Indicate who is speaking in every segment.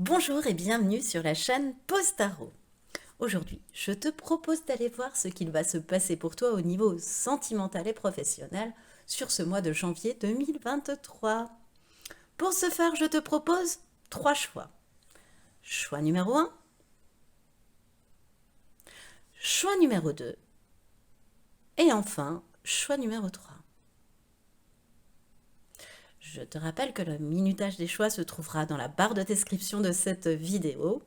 Speaker 1: Bonjour et bienvenue sur la chaîne Pause Tarot. Aujourd'hui, je te propose d'aller voir ce qu'il va se passer pour toi au niveau sentimental et professionnel sur ce mois de janvier 2023. Pour ce faire, je te propose 3 choix. Choix numéro 1, choix numéro 2 et enfin, choix numéro 3. Je te rappelle que le minutage des choix se trouvera dans la barre de description de cette vidéo.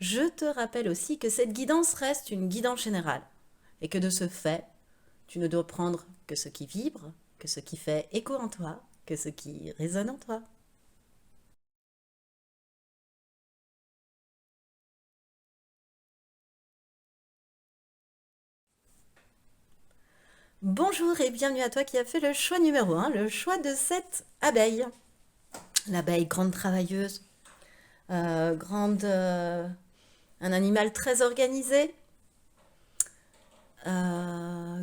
Speaker 1: Je te rappelle aussi que cette guidance reste une guidance générale et que de ce fait, tu ne dois prendre que ce qui vibre, que ce qui fait écho en toi, que ce qui résonne en toi. Bonjour et bienvenue à toi qui as fait le choix numéro 1, le choix de cette abeille. L'abeille grande travailleuse, un animal très organisé,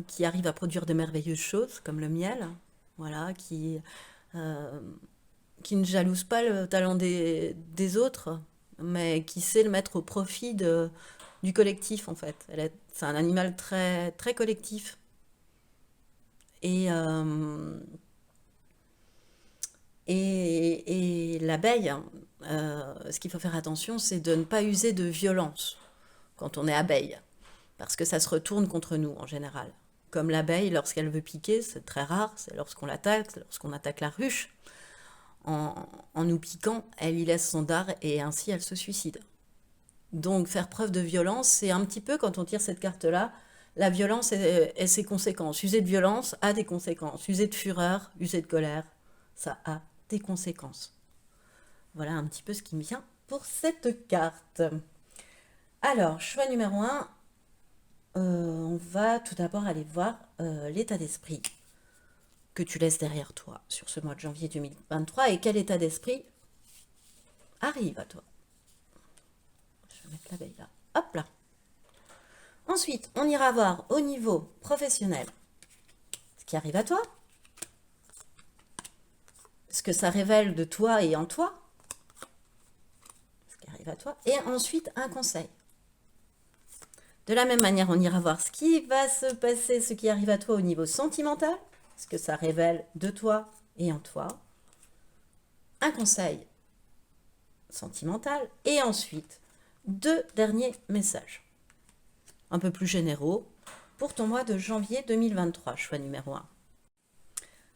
Speaker 1: qui arrive à produire de merveilleuses choses comme le miel, voilà, euh, qui ne jalouse pas le talent des autres, mais qui sait le mettre au profit du collectif en fait. C'est un animal très, très collectif. Et, euh, et l'abeille, ce qu'il faut faire attention, c'est de ne pas user de violence quand on est abeille, parce que ça se retourne contre nous en général. Comme l'abeille, lorsqu'elle veut piquer, c'est très rare, c'est lorsqu'on attaque la ruche. En, en nous piquant, elle y laisse son dard et ainsi elle se suicide. Donc faire preuve de violence, c'est un petit peu quand on tire cette carte-là, la violence et ses conséquences. User de violence a des conséquences. User de fureur, user de colère, ça a des conséquences. Voilà un petit peu ce qui me vient pour cette carte. Alors, choix numéro 1, on va tout d'abord aller voir l'état d'esprit que tu laisses derrière toi sur ce mois de janvier 2023 et quel état d'esprit arrive à toi. Je vais mettre l'abeille là. Hop là. Ensuite, on ira voir au niveau professionnel ce qui arrive à toi, ce que ça révèle de toi et en toi, ce qui arrive à toi, et ensuite un conseil. De la même manière, on ira voir ce qui va se passer, ce qui arrive à toi au niveau sentimental, ce que ça révèle de toi et en toi, un conseil sentimental, et ensuite deux derniers messages, un peu plus généraux, pour ton mois de janvier 2023, choix numéro 1.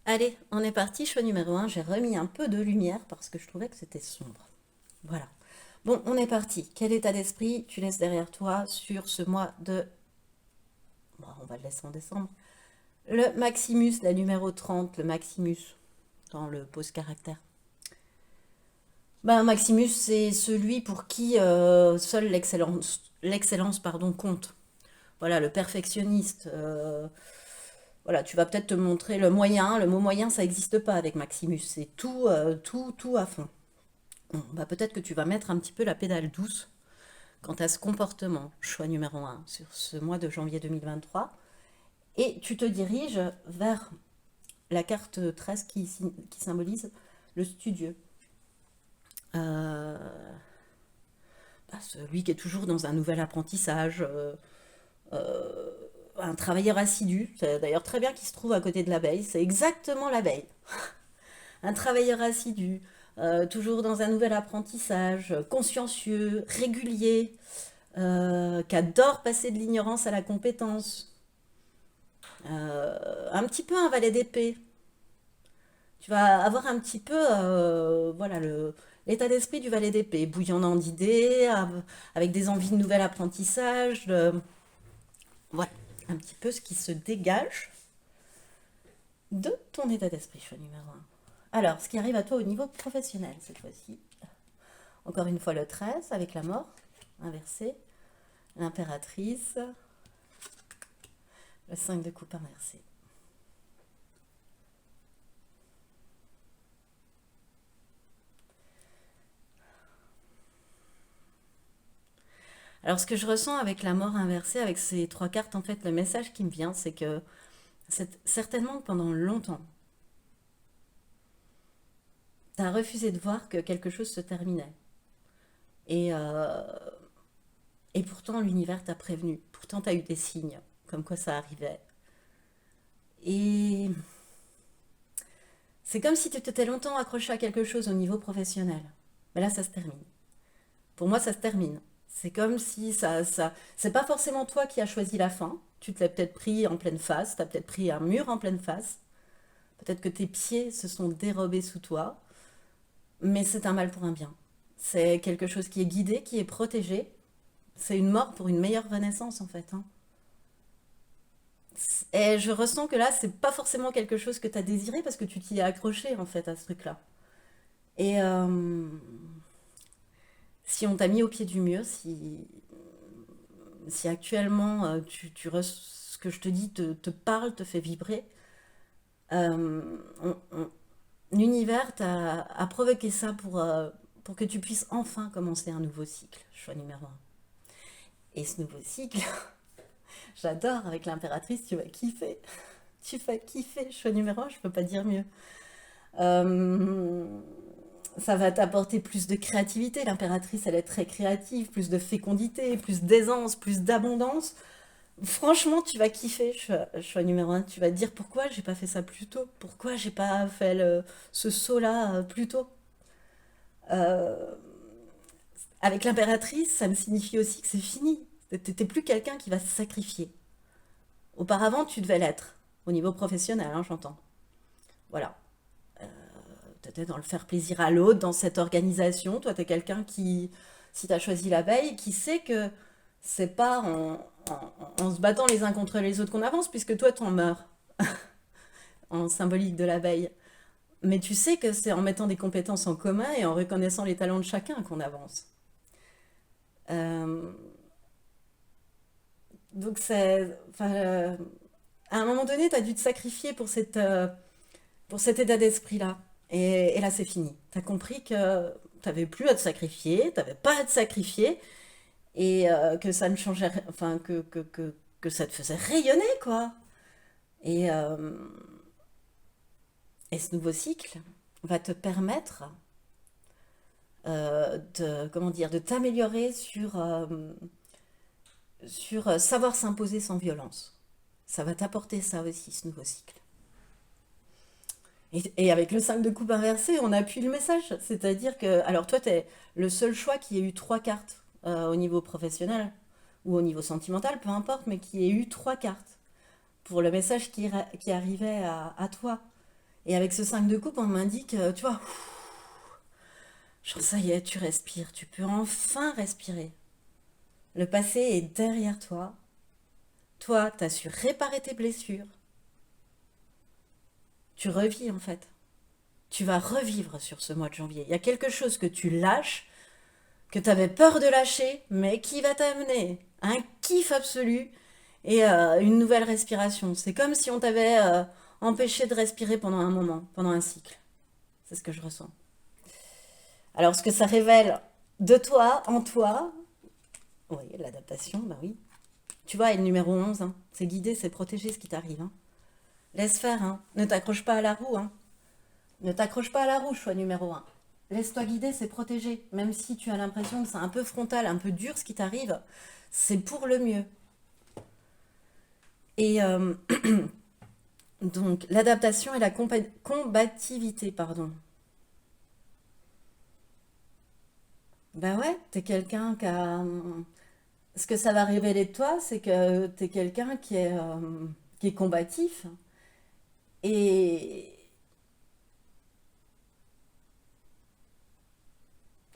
Speaker 1: Allez, on est parti, choix numéro 1. J'ai remis un peu de lumière parce que je trouvais que c'était sombre. Voilà. Bon, on est parti. Quel état d'esprit tu laisses derrière toi sur ce mois de... Bon, on va le laisser en décembre. Le Maximus, la numéro 30, le Maximus, dans le pose caractère. Ben, Maximus, c'est celui pour qui seule l'excellence compte. Voilà, le perfectionniste. Voilà, tu vas peut-être te montrer le moyen. Le mot moyen, ça n'existe pas avec Maximus. C'est tout, tout à fond. Bon, bah peut-être que tu vas mettre un petit peu la pédale douce quant à ce comportement, choix numéro 1, sur ce mois de janvier 2023. Et tu te diriges vers la carte 13 qui symbolise le studieux. Euh, Celui qui est toujours dans un nouvel apprentissage, euh, un travailleur assidu. C'est d'ailleurs très bien qu'il se trouve à côté de l'abeille. C'est exactement l'abeille. Un travailleur assidu, toujours dans un nouvel apprentissage, consciencieux, régulier, qui adore passer de l'ignorance à la compétence. Un petit peu un valet d'épée. Tu vas avoir un petit peu voilà, l'état d'esprit du valet d'épée, bouillonnant d'idées, avec des envies de nouvel apprentissage. Voilà, un petit peu ce qui se dégage de ton état d'esprit, choix numéro 1. Alors, ce qui arrive à toi au niveau professionnel cette fois-ci. Encore une fois le 13 avec la mort inversée, l'impératrice, le 5 de coupe inversé. Alors, ce que je ressens avec la mort inversée, avec ces trois cartes, en fait, le message qui me vient, c'est que certainement pendant longtemps, tu as refusé de voir que quelque chose se terminait. Et, euh, et pourtant, l'univers t'a prévenu. Pourtant, tu as eu des signes, comme quoi ça arrivait. Et c'est comme si tu t'étais longtemps accroché à quelque chose au niveau professionnel. Mais là, ça se termine. Pour moi, ça se termine. C'est comme si c'est pas forcément toi qui as choisi la fin. Tu te l'as peut-être pris en pleine face, tu as peut-être pris un mur en pleine face. Peut-être que tes pieds se sont dérobés sous toi, mais c'est un mal pour un bien. C'est quelque chose qui est guidé, qui est protégé. C'est une mort pour une meilleure renaissance, en fait, hein. Et je ressens que là, c'est pas forcément quelque chose que tu as désiré parce que tu t'y es accroché, en fait, à ce truc-là. Et si on t'a mis au pied du mur, si actuellement ce que je te dis te parle, te fait vibrer, euh, on- on- l'univers a provoqué ça pour que tu puisses enfin commencer un nouveau cycle, choix numéro un. Et ce nouveau cycle, j'adore, avec l'impératrice, tu vas kiffer. Tu vas kiffer, choix numéro un, je peux pas dire mieux. Euh, Ça va t'apporter plus de créativité. L'impératrice, elle est très créative, plus de fécondité, plus d'aisance, plus d'abondance. Franchement, tu vas kiffer, choix numéro un. Tu vas te dire pourquoi j'ai pas fait ça plus tôt. Pourquoi j'ai pas fait ce saut-là plus tôt. Euh, Avec l'impératrice, ça me signifie aussi que c'est fini. T'es plus quelqu'un qui va se sacrifier. Auparavant, tu devais l'être. Au niveau professionnel, hein, j'entends. Voilà. T'étais dans le faire plaisir à l'autre, dans cette organisation. Toi, t'es quelqu'un qui, si t'as choisi l'abeille, qui sait que c'est pas en se battant les uns contre les autres qu'on avance, puisque toi, t'en meurs, en symbolique de l'abeille. Mais tu sais que c'est en mettant des compétences en commun et en reconnaissant les talents de chacun qu'on avance. Euh, donc, enfin, à un moment donné, tu as dû te sacrifier pour cet état d'esprit-là. Et là, c'est fini. Tu as compris que tu n'avais plus à te sacrifier, tu n'avais pas à te sacrifier, et que ça ne changeait rien, enfin, que ça te faisait rayonner, quoi. Et, euh, et ce nouveau cycle va te permettre comment dire, de t'améliorer sur savoir s'imposer sans violence. Ça va t'apporter ça aussi, ce nouveau cycle. Et avec le 5 de coupe inversé, on appuie le message. C'est-à-dire que, alors toi, tu es le seul choix qui ait eu trois cartes au niveau professionnel ou au niveau sentimental, peu importe, mais qui ait eu trois cartes pour le message qui arrivait à toi. Et avec ce 5 de coupe, on m'indique, tu vois, genre ça y est, tu respires, tu peux enfin respirer. Le passé est derrière toi. Toi, tu as su réparer tes blessures. Tu revis en fait. Tu vas revivre sur ce mois de janvier. Il y a quelque chose que tu lâches, que tu avais peur de lâcher, mais qui va t'amener un kiff absolu et une nouvelle respiration. C'est comme si on t'avait empêché de respirer pendant un moment, pendant un cycle. C'est ce que je ressens. Alors, ce que ça révèle de toi, en toi, oui, l'adaptation, bah oui. Tu vois, et le numéro 11, hein, c'est guider, c'est protéger ce qui t'arrive, hein. Laisse faire, hein. Ne t'accroche pas à la roue, hein. Ne t'accroche pas à la roue, choix numéro un. Laisse-toi guider, c'est protéger. Même si tu as l'impression que c'est un peu frontal, un peu dur ce qui t'arrive, c'est pour le mieux. Et donc, l'adaptation et la combativité, pardon. Ben ouais, t'es quelqu'un qui a... Ce que ça va révéler de toi, c'est que t'es quelqu'un qui est combatif. Et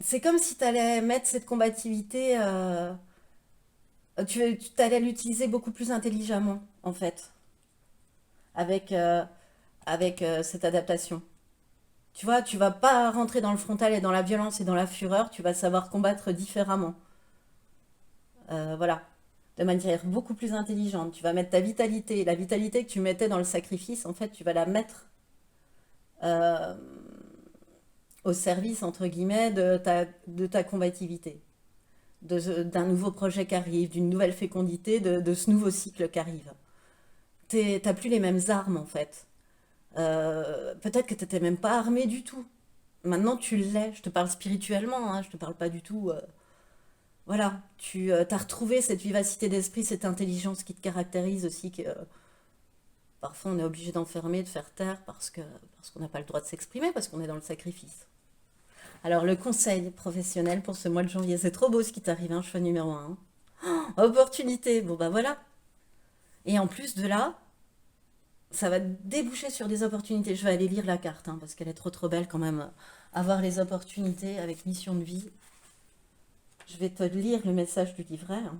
Speaker 1: c'est comme si t'allais mettre cette combativité... tu t'allais l'utiliser beaucoup plus intelligemment, en fait, avec, cette adaptation. Tu vois, tu vas pas rentrer dans le frontal et dans la violence et dans la fureur, tu vas savoir combattre différemment. Voilà, de manière beaucoup plus intelligente. Tu vas mettre ta vitalité, la vitalité que tu mettais dans le sacrifice, en fait, tu vas la mettre euh, au service, entre guillemets, de ta combativité, d'un nouveau projet qui arrive, d'une nouvelle fécondité, de ce nouveau cycle qui arrive. T'as plus les mêmes armes, en fait. Peut-être que t'étais même pas armé du tout. Maintenant, tu l'es. Je te parle spirituellement, hein, je te parle pas du tout. voilà, tu as retrouvé cette vivacité d'esprit, cette intelligence qui te caractérise aussi, que parfois on est obligé d'enfermer, de faire taire parce qu'on n'a pas le droit de s'exprimer, parce qu'on est dans le sacrifice. Alors le conseil professionnel pour ce mois de janvier, c'est trop beau ce qui t'arrive, hein, choix numéro un. Opportunité, bon bah voilà. Et en plus de là, ça va déboucher sur des opportunités. Je vais aller lire la carte, hein, parce qu'elle est trop belle quand même. Avoir les opportunités avec mission de vie. Je vais te lire le message du livret, hein.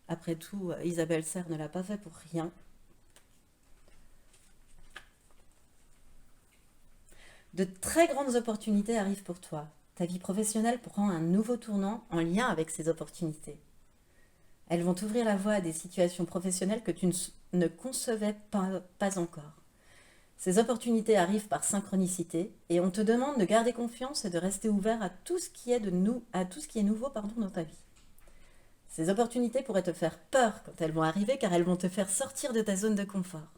Speaker 1: Après tout, Isabelle Serre ne l'a pas fait pour rien. De très grandes opportunités arrivent pour toi. Ta vie professionnelle prend un nouveau tournant en lien avec ces opportunités. Elles vont t'ouvrir la voie à des situations professionnelles que tu ne concevais pas encore. Ces opportunités arrivent par synchronicité et on te demande de garder confiance et de rester ouvert à tout ce qui est, nouveau dans ta vie. Ces opportunités pourraient te faire peur quand elles vont arriver car elles vont te faire sortir de ta zone de confort.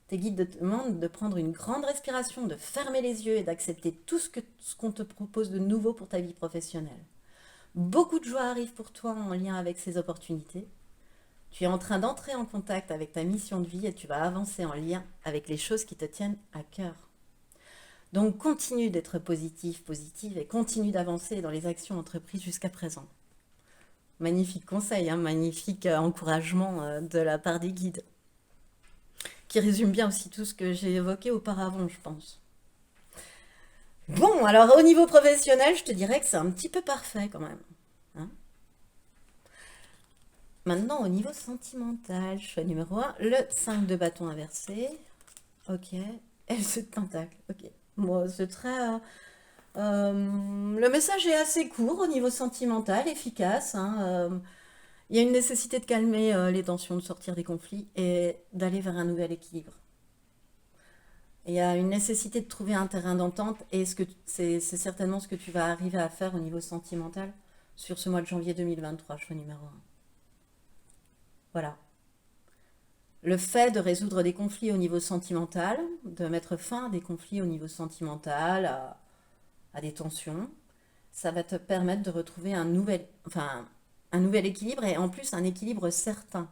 Speaker 1: Tes guides te demandent de prendre une grande respiration, de fermer les yeux et d'accepter tout ce qu'on te propose de nouveau pour ta vie professionnelle. Beaucoup de joie arrive pour toi en lien avec ces opportunités. Tu es en train d'entrer en contact avec ta mission de vie et tu vas avancer en lien avec les choses qui te tiennent à cœur. Donc continue d'être positive et continue d'avancer dans les actions entreprises jusqu'à présent. Magnifique conseil, hein, magnifique encouragement de la part des guides, qui résume bien aussi tout ce que j'ai évoqué auparavant, je pense. Bon, alors au niveau professionnel, je te dirais que c'est un petit peu parfait quand même. Hein. Maintenant, au niveau sentimental, choix numéro 1, le 5 de bâton inversé. Ok. Et le 7 de pentacle. Ok. Moi, c'est très... le message est assez court au niveau sentimental, efficace. Hein. Il y a une nécessité de calmer les tensions, de sortir des conflits et d'aller vers un nouvel équilibre. Il y a une nécessité de trouver un terrain d'entente et c'est certainement ce que tu vas arriver à faire au niveau sentimental sur ce mois de janvier 2023, choix numéro 1. Voilà. Le fait de résoudre des conflits au niveau sentimental, de mettre fin à des conflits au niveau sentimental, à des tensions, ça va te permettre de retrouver un nouvel équilibre et en plus un équilibre certain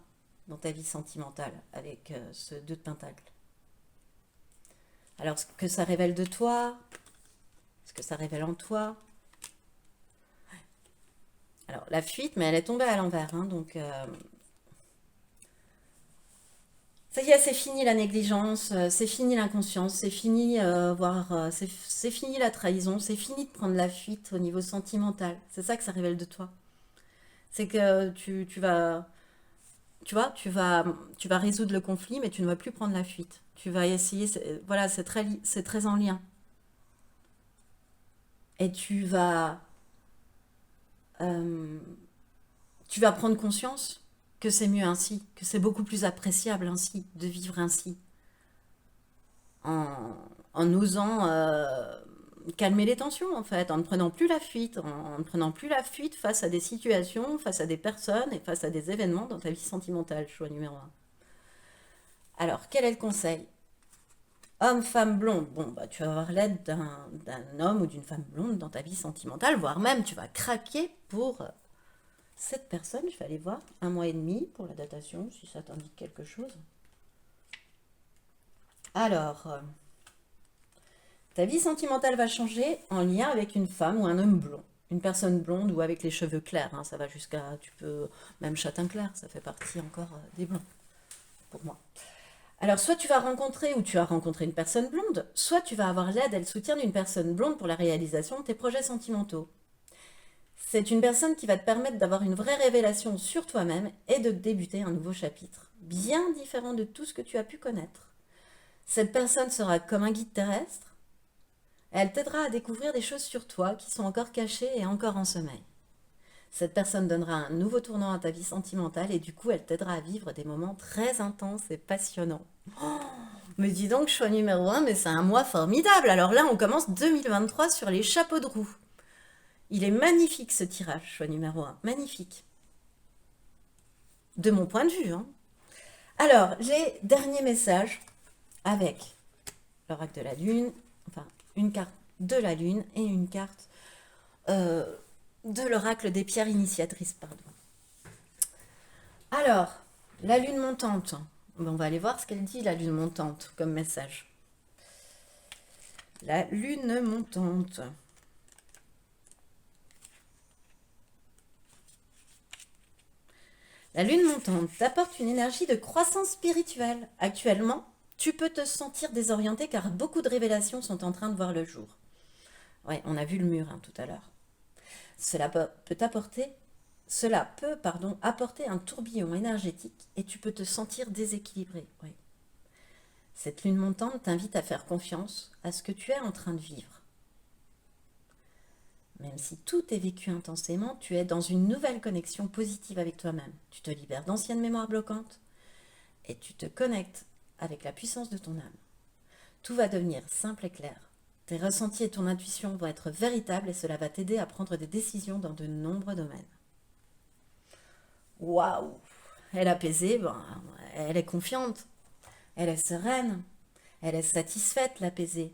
Speaker 1: dans ta vie sentimentale avec ce 2 de pentacle. Alors, ce que ça révèle de toi, ce que ça révèle en toi. Alors, la fuite, mais elle est tombée à l'envers, hein, donc... ça y est, c'est fini la négligence, c'est fini l'inconscience, c'est fini c'est fini la trahison, c'est fini de prendre la fuite au niveau sentimental. C'est ça que ça révèle de toi. C'est que tu vois, tu vas résoudre le conflit, mais tu ne vas plus prendre la fuite. Tu vas essayer, voilà, c'est très en lien. Et euh, tu vas prendre conscience que c'est mieux ainsi, que c'est beaucoup plus appréciable ainsi, de vivre ainsi, en osant calmer les tensions en fait, en ne prenant plus la fuite, en ne prenant plus la fuite face à des situations, face à des personnes et face à des événements dans ta vie sentimentale, choix numéro 1. Alors, quel est le conseil? Homme, femme, blonde. Bon, bah, tu vas avoir l'aide d'un homme ou d'une femme blonde dans ta vie sentimentale, voire même tu vas craquer pour cette personne. Je vais aller voir 1 mois et demi pour la datation, si ça t'indique quelque chose. Alors, ta vie sentimentale va changer en lien avec une femme ou un homme blond. Une personne blonde ou avec les cheveux clairs. Hein, ça va jusqu'à, tu peux, même châtain clair, ça fait partie encore des blonds, pour moi. Alors, soit tu vas rencontrer ou tu as rencontré une personne blonde, soit tu vas avoir l'aide et le soutien d'une personne blonde pour la réalisation de tes projets sentimentaux. C'est une personne qui va te permettre d'avoir une vraie révélation sur toi-même et de débuter un nouveau chapitre, bien différent de tout ce que tu as pu connaître. Cette personne sera comme un guide terrestre. Elle t'aidera à découvrir des choses sur toi qui sont encore cachées et encore en sommeil. Cette personne donnera un nouveau tournant à ta vie sentimentale et du coup, elle t'aidera à vivre des moments très intenses et passionnants. Oh, mais dis donc, choix numéro 1, mais c'est un mois formidable. Alors là, on commence 2023 sur les chapeaux de roue. Il est magnifique ce tirage, choix numéro 1. Magnifique. De mon point de vue. Hein. Alors, les derniers messages avec l'oracle de la Lune, enfin, une carte de la Lune et une carte de l'oracle des pierres initiatrices, pardon. Alors, la lune montante. On va aller voir ce qu'elle dit, la lune montante, comme message. La lune montante. La lune montante t'apporte une énergie de croissance spirituelle. Actuellement, tu peux te sentir désorienté car beaucoup de révélations sont en train de voir le jour. Ouais, on a vu le mur tout à l'heure. Cela peut apporter un tourbillon énergétique et tu peux te sentir déséquilibré. Oui. Cette lune montante t'invite à faire confiance à ce que tu es en train de vivre. Même si tout est vécu intensément, tu es dans une nouvelle connexion positive avec toi-même. Tu te libères d'anciennes mémoires bloquantes et tu te connectes avec la puissance de ton âme. Tout va devenir simple et clair. Tes ressentis et ton intuition vont être véritables et cela va t'aider à prendre des décisions dans de nombreux domaines. Waouh! Elle est apaisée, elle est confiante, elle est sereine, elle est satisfaite, l'apaisée.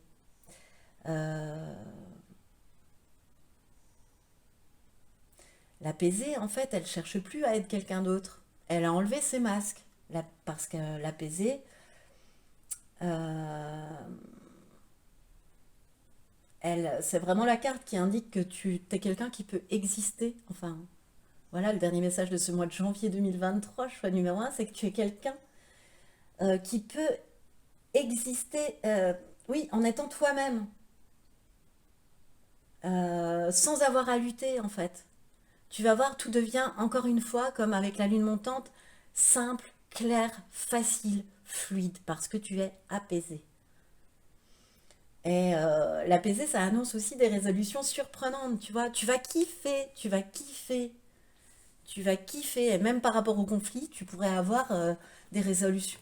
Speaker 1: L'apaisée, en fait, elle cherche plus à être quelqu'un d'autre. Elle a enlevé ses masques. Parce que l'apaisée, c'est vraiment la carte qui indique que tu es quelqu'un qui peut exister. Enfin, voilà, le dernier message de ce mois de janvier 2023, choix numéro 1, c'est que tu es quelqu'un qui peut exister, oui, en étant toi-même, sans avoir à lutter, en fait. Tu vas voir, tout devient, encore une fois, comme avec la lune montante, simple, clair, facile, fluide, parce que tu es apaisé. Et l'apaisé, ça annonce aussi des résolutions surprenantes, tu vois. Tu vas kiffer, tu vas kiffer, tu vas kiffer. Et même par rapport au conflit, tu pourrais avoir des résolutions,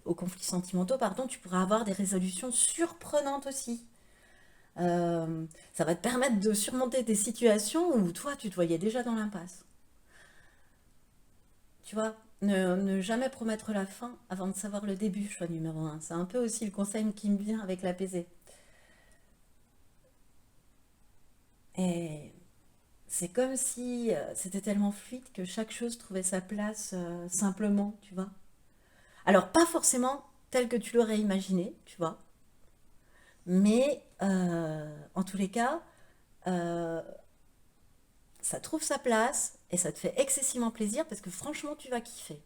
Speaker 1: aux conflits sentimentaux, pardon, tu pourrais avoir des résolutions surprenantes aussi. Ça va te permettre de surmonter des situations où toi, tu te voyais déjà dans l'impasse. Tu vois, ne jamais promettre la fin avant de savoir le début, choix numéro 1. C'est un peu aussi le conseil qui me vient avec l'apaisé. Et c'est comme si c'était tellement fluide que chaque chose trouvait sa place simplement, tu vois. Alors, pas forcément tel que tu l'aurais imaginé, tu vois. Mais en tous les cas, euh, ça trouve sa place et ça te fait excessivement plaisir parce que franchement, tu vas kiffer.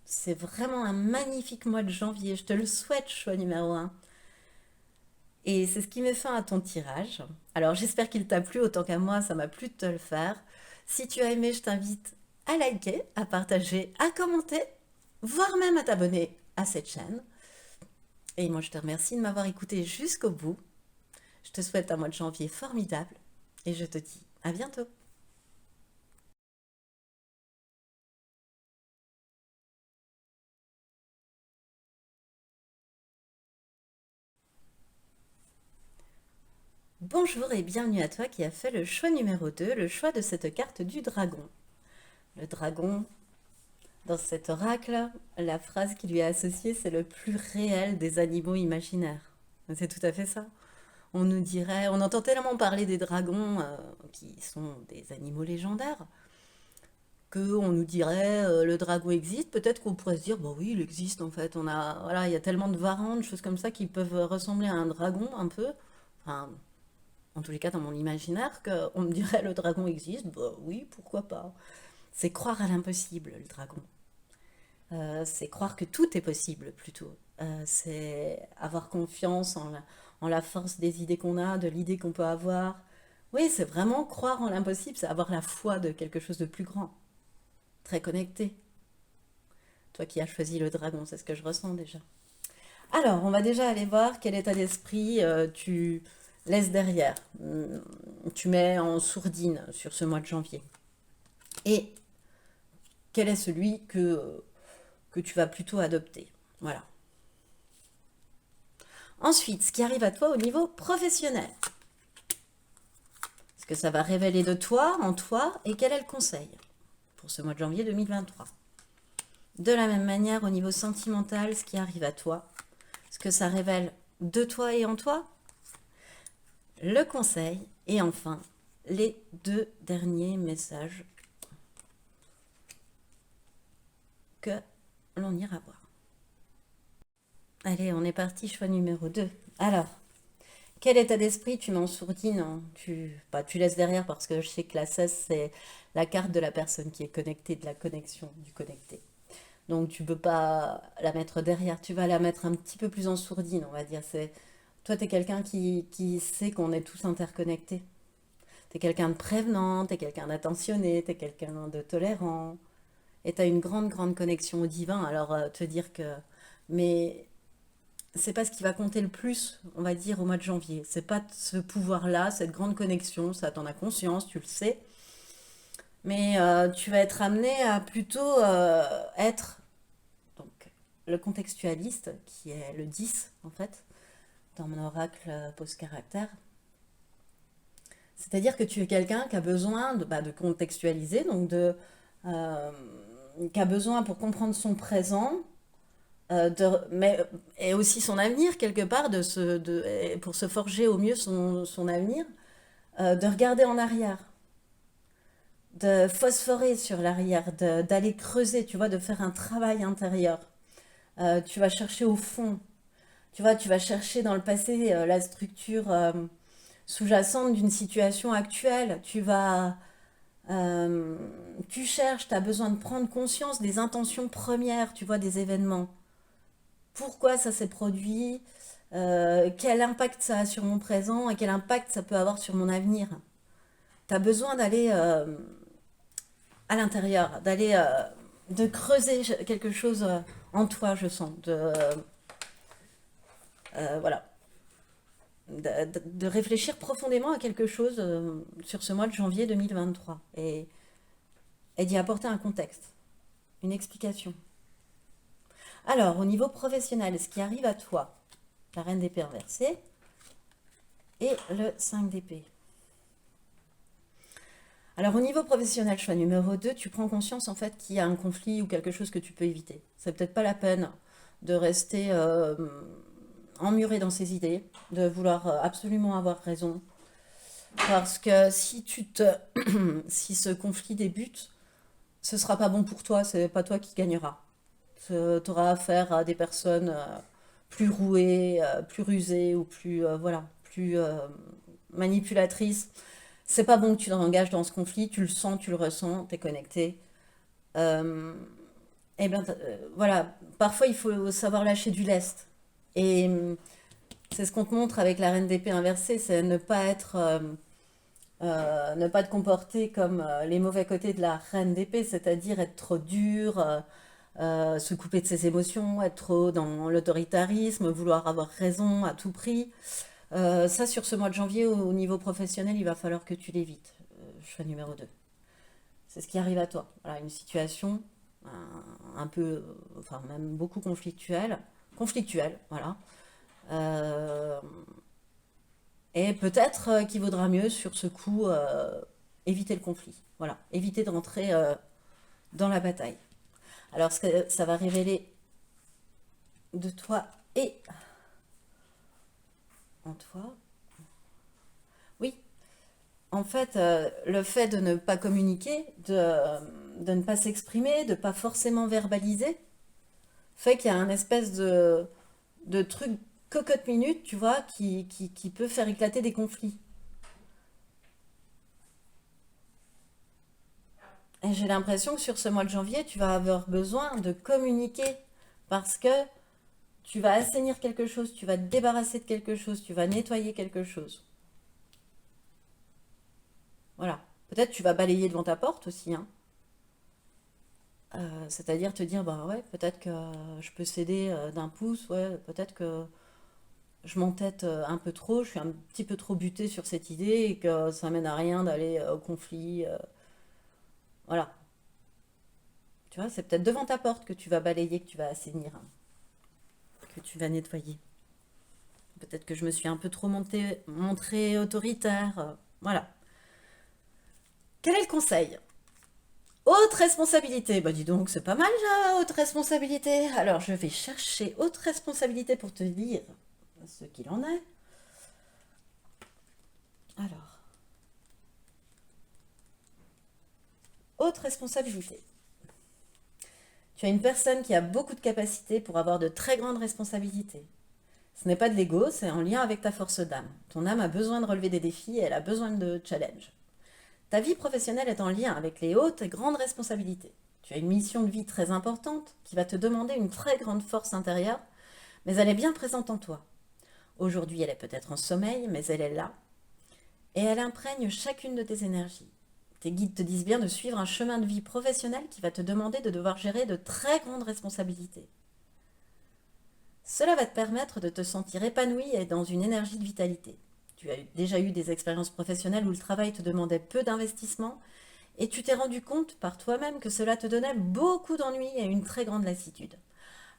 Speaker 1: C'est vraiment un magnifique mois de janvier. Je te le souhaite, choix numéro 1. Et c'est ce qui met fin à ton tirage. Alors j'espère qu'il t'a plu autant qu'à moi, ça m'a plu de te le faire. Si tu as aimé, je t'invite à liker, à partager, à commenter, voire même à t'abonner à cette chaîne. Et moi je te remercie de m'avoir écouté jusqu'au bout. Je te souhaite un mois de janvier formidable et je te dis à bientôt. Bonjour et bienvenue à toi qui a fait le choix numéro 2, le choix de cette carte du dragon. Le dragon, dans cet oracle, la phrase qui lui est associée, c'est le plus réel des animaux imaginaires. C'est tout à fait ça. On nous dirait, on entend tellement parler des dragons qui sont des animaux légendaires, qu'on nous dirait le dragon existe. Peut-être qu'on pourrait se dire, bah oui, il existe en fait. Voilà, il y a tellement de varans, de choses comme ça qui peuvent ressembler à un dragon un peu. Enfin, en tous les cas, dans mon imaginaire, qu'on me dirait le dragon existe. Bah oui, pourquoi pas. C'est croire à l'impossible, le dragon. C'est croire que tout est possible plutôt. C'est avoir confiance en la force des idées qu'on a, de l'idée qu'on peut avoir. Oui, c'est vraiment croire en l'impossible, c'est avoir la foi de quelque chose de plus grand, très connecté. Toi qui as choisi le dragon, c'est ce que je ressens déjà. Alors, on va déjà aller voir quel état d'esprit tu laisses derrière. Tu mets en sourdine sur ce mois de janvier. Et quel est celui que tu vas plutôt adopter. Voilà. Ensuite, ce qui arrive à toi au niveau professionnel. Ce que ça va révéler de toi, en toi, et quel est le conseil pour ce mois de janvier 2023. De la même manière, au niveau sentimental, ce qui arrive à toi, ce que ça révèle de toi et en toi, le conseil, et enfin, les 2 derniers messages que l'on ira voir. Allez, on est parti, choix numéro 2. Alors, quel état d'esprit tu mets en sourdine, hein, tu laisses derrière parce que je sais que la 16, c'est la carte de la personne qui est connectée, de la connexion, du connecté. Donc tu peux pas la mettre derrière, tu vas la mettre un petit peu plus en sourdine, on va dire. Toi, tu es quelqu'un qui sait qu'on est tous interconnectés. Tu es quelqu'un de prévenant, tu es quelqu'un d'attentionné, tu es quelqu'un de tolérant. Et tu as une grande, grande connexion au divin. Alors, te dire que... Mais c'est pas ce qui va compter le plus, on va dire, au mois de janvier. C'est pas ce pouvoir-là, cette grande connexion, ça t'en as conscience, tu le sais. Mais tu vas être amené à plutôt être donc, le contextualiste, qui est le 10 en fait, dans mon oracle post-caractère. C'est-à-dire que tu es quelqu'un qui a besoin de contextualiser, donc qui a besoin pour comprendre son présent, et aussi son avenir quelque part, pour se forger au mieux son avenir, de regarder en arrière, de phosphorer sur l'arrière, d'aller creuser, tu vois, de faire un travail intérieur. Tu vas chercher au fond, tu vois, tu vas chercher dans le passé la structure sous-jacente d'une situation actuelle. Euh, tu cherches, tu as besoin de prendre conscience des intentions premières, tu vois, des événements. Pourquoi ça s'est produit, quel impact ça a sur mon présent et quel impact ça peut avoir sur mon avenir. Tu as besoin d'aller à l'intérieur, de creuser quelque chose en toi, je sens, voilà, de réfléchir profondément à quelque chose sur ce mois de janvier 2023 et d'y apporter un contexte, une explication. Alors, au niveau professionnel, ce qui arrive à toi, la reine d'épée inversée et le 5 d'épée. Alors, au niveau professionnel, choix numéro 2, tu prends conscience en fait qu'il y a un conflit ou quelque chose que tu peux éviter. C'est peut-être pas la peine de rester emmuré dans ses idées, de vouloir absolument avoir raison. Parce que si ce conflit débute, ce sera pas bon pour toi, c'est pas toi qui gagneras. Tu auras affaire à des personnes plus rouées, plus rusées ou voilà, plus manipulatrices. C'est pas bon que tu t'engages dans ce conflit, tu le sens, tu le ressens, tu es connecté. Euh, et bien, voilà, parfois il faut savoir lâcher du lest. Et c'est ce qu'on te montre avec la reine d'épée inversée, c'est ne pas te comporter comme les mauvais côtés de la reine d'épée, c'est-à-dire être trop dur, se couper de ses émotions, être trop dans l'autoritarisme, vouloir avoir raison à tout prix. Ça, sur ce mois de janvier, au niveau professionnel, il va falloir que tu l'évites. Choix numéro 2. C'est ce qui arrive à toi. Voilà, une situation un peu, enfin même beaucoup conflictuelle. Conflictuelle, voilà. Euh, et peut-être qu'il vaudra mieux sur ce coup éviter le conflit. Voilà, éviter de rentrer dans la bataille. Alors, ce que ça va révéler de toi et en toi. Oui, en fait, le fait de ne pas communiquer, de ne pas s'exprimer, de ne pas forcément verbaliser, fait qu'il y a un espèce de truc cocotte minute, tu vois, qui peut faire éclater des conflits. Et j'ai l'impression que sur ce mois de janvier, tu vas avoir besoin de communiquer parce que tu vas assainir quelque chose, tu vas te débarrasser de quelque chose, tu vas nettoyer quelque chose. Voilà. Peut-être tu vas balayer devant ta porte aussi, hein. C'est-à-dire te dire, bah ouais, peut-être que je peux céder d'un pouce, ouais, peut-être que je m'entête un peu trop, je suis un petit peu trop butée sur cette idée et que ça mène à rien d'aller au conflit. Voilà. Tu vois, c'est peut-être devant ta porte que tu vas balayer, que tu vas assainir, hein, que tu vas nettoyer. Peut-être que je me suis un peu trop montrée autoritaire. Voilà. Quel est le conseil? Haute responsabilité. Bah dis donc, c'est pas mal déjà, haute responsabilité. Alors je vais chercher haute responsabilité pour te dire ce qu'il en est. Alors, Haute responsabilité. Tu as une personne qui a beaucoup de capacités pour avoir de très grandes responsabilités. Ce n'est pas de l'ego, c'est en lien avec ta force d'âme. Ton âme a besoin de relever des défis et elle a besoin de challenge. Ta vie professionnelle est en lien avec les hautes et grandes responsabilités. Tu as une mission de vie très importante qui va te demander une très grande force intérieure, mais elle est bien présente en toi. Aujourd'hui, elle est peut-être en sommeil, mais elle est là. Et elle imprègne chacune de tes énergies. Tes guides te disent bien de suivre un chemin de vie professionnel qui va te demander de devoir gérer de très grandes responsabilités. Cela va te permettre de te sentir épanoui et dans une énergie de vitalité. Tu as déjà eu des expériences professionnelles où le travail te demandait peu d'investissement et tu t'es rendu compte par toi-même que cela te donnait beaucoup d'ennuis et une très grande lassitude.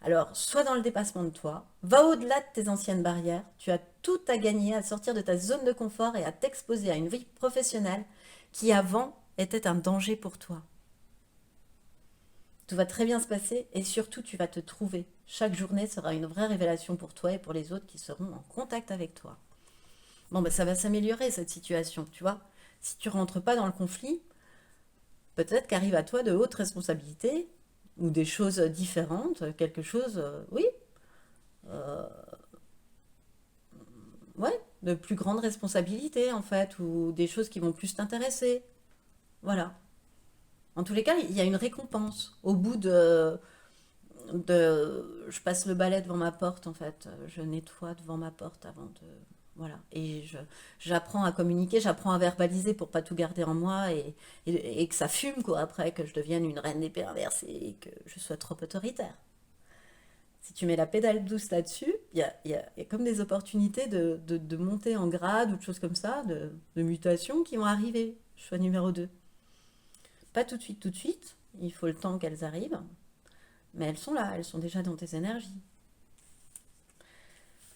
Speaker 1: Alors, sois dans le dépassement de toi, va au-delà de tes anciennes barrières, tu as tout à gagner à sortir de ta zone de confort et à t'exposer à une vie professionnelle qui avant était un danger pour toi. Tout va très bien se passer et surtout tu vas te trouver. Chaque journée sera une vraie révélation pour toi et pour les autres qui seront en contact avec toi. Bon, ben ça va s'améliorer cette situation, tu vois. Si tu rentres pas dans le conflit, peut-être qu'arrive à toi de hautes responsabilités ou des choses différentes, quelque chose, oui, euh, ouais, de plus grandes responsabilités en fait, ou des choses qui vont plus t'intéresser. Voilà. En tous les cas, il y a une récompense. Au bout je passe le balai devant ma porte en fait, je nettoie devant ma porte avant de, voilà, j'apprends à communiquer, j'apprends à verbaliser pour pas tout garder en moi et que ça fume quoi après, que je devienne une reine d'épée inversée et que je sois trop autoritaire. Si tu mets la pédale douce là-dessus, il y a comme des opportunités de monter en grade ou de choses comme ça, de mutations qui vont arriver. Choix numéro 2. Pas tout de suite, il faut le temps qu'elles arrivent, mais elles sont là, elles sont déjà dans tes énergies.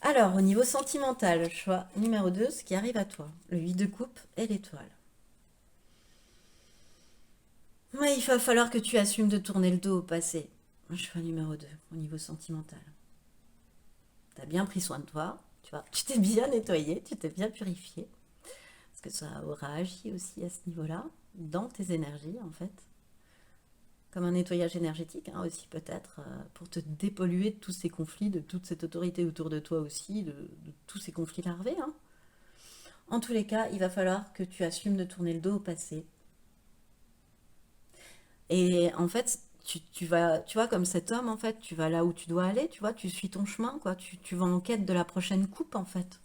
Speaker 1: Alors, au niveau sentimental, choix numéro 2, ce qui arrive à toi, le 8 de coupe et l'étoile. Ouais, il va falloir que tu assumes de tourner le dos au passé. Choix numéro 2, au niveau sentimental. Tu as bien pris soin de toi, tu vois, tu t'es bien nettoyé, tu t'es bien purifié. Parce que ça aura agi aussi à ce niveau-là, dans tes énergies en fait. Comme un nettoyage énergétique hein, aussi peut-être, pour te dépolluer de tous ces conflits, de toute cette autorité autour de toi aussi, de tous ces conflits larvés. Hein. En tous les cas, il va falloir que tu assumes de tourner le dos au passé. Et en fait, tu vas, tu vois, comme cet homme, en fait, tu vas là où tu dois aller, tu vois, tu suis ton chemin, quoi. Tu vas en quête de la prochaine coupe, en fait.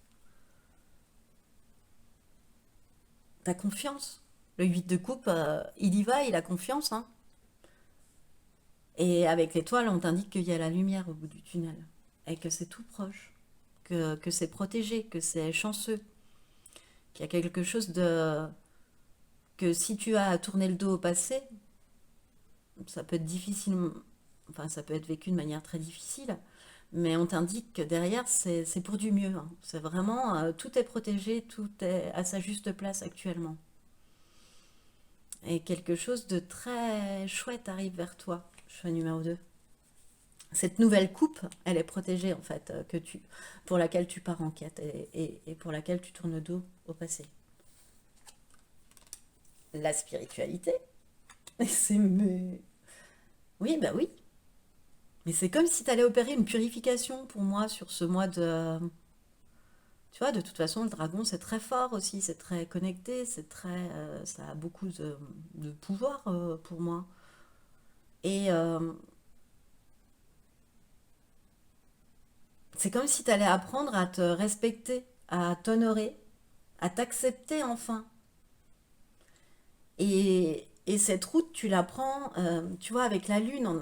Speaker 1: T'as confiance. Le 8 de coupe, il y va, il a confiance, hein. Et avec l'étoile, on t'indique qu'il y a la lumière au bout du tunnel. Et que c'est tout proche. Que c'est protégé, que c'est chanceux. Qu'il y a quelque chose de... Que si tu as à tourner le dos au passé, ça peut être difficile, enfin ça peut être vécu de manière très difficile, mais on t'indique que derrière c'est pour du mieux. Hein. C'est vraiment, tout est protégé, tout est à sa juste place actuellement. Et quelque chose de très chouette arrive vers toi, choix numéro 2. Cette nouvelle coupe, elle est protégée en fait, pour laquelle tu pars en quête et pour laquelle tu tournes le dos au passé. La spiritualité, c'est... Oui, bah oui, mais c'est comme si tu allais opérer une purification pour moi sur ce mois de... Tu vois, de toute façon, le dragon, c'est très fort aussi, c'est très connecté, c'est très... ça a beaucoup de pouvoir pour moi. Et c'est comme si tu allais apprendre à te respecter, à t'honorer, à t'accepter enfin. Et cette route, tu la prends, tu vois, avec la lune,